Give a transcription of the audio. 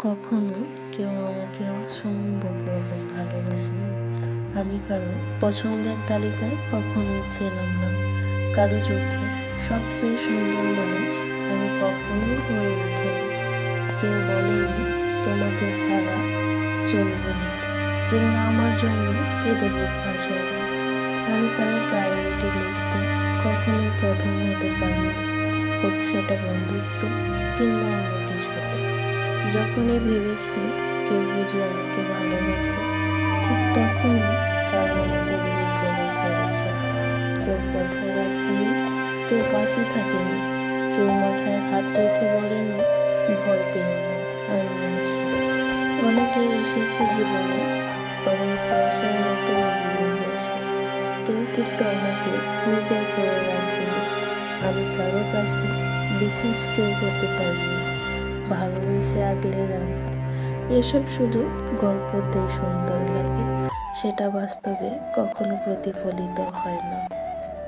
কখনো কেউ আমাকে অসম্ভবভাবে ভালোবাসেনি। আমি কারো পছন্দের তালিকায় কখনোই ছিলাম না। কারো চোখে সবচেয়ে সুন্দর মানুষ আমি কখনোই হয়ে উঠিনি। কেউ বলেনি তোমাকে ছাড়া চলবে না, কিংবা আমার জন্য কেঁদে বুক ভাসায়নি। আমি কারো প্রায়োরিটি লিস্টে কখনোই প্রথম হতে পারিনি, হোক সেটা বন্ধুত্ব কিংবা অন্য কিছুতে। যখনই ভেবেছি কেউ বুঝি আমাকে ভালোবাসে, ঠিক তখনই তারা আমাকে বিদ্রোহ করেছে। কেউ কথা রাখেনি, কেউ পাশে থাকেনি, কেউ মাথায় হাত রেখে বলেনি ভয় পেও না, আমি আছি। অনেকেই এসেছে জীবনে, পরম কুয়াশার মতো মিলিয়ে গেছে। কেউ কিন্তু আমাকে নিজের করে রাখেনি। আমি কারো কাছে বিশেষ কেউ হতে পারিনি, ভালোবেসে আগলে রাখা। এসব শুধু গল্পতেই সুন্দর লাগে, সেটা বাস্তবে কখনো প্রতিফলিত হয় না।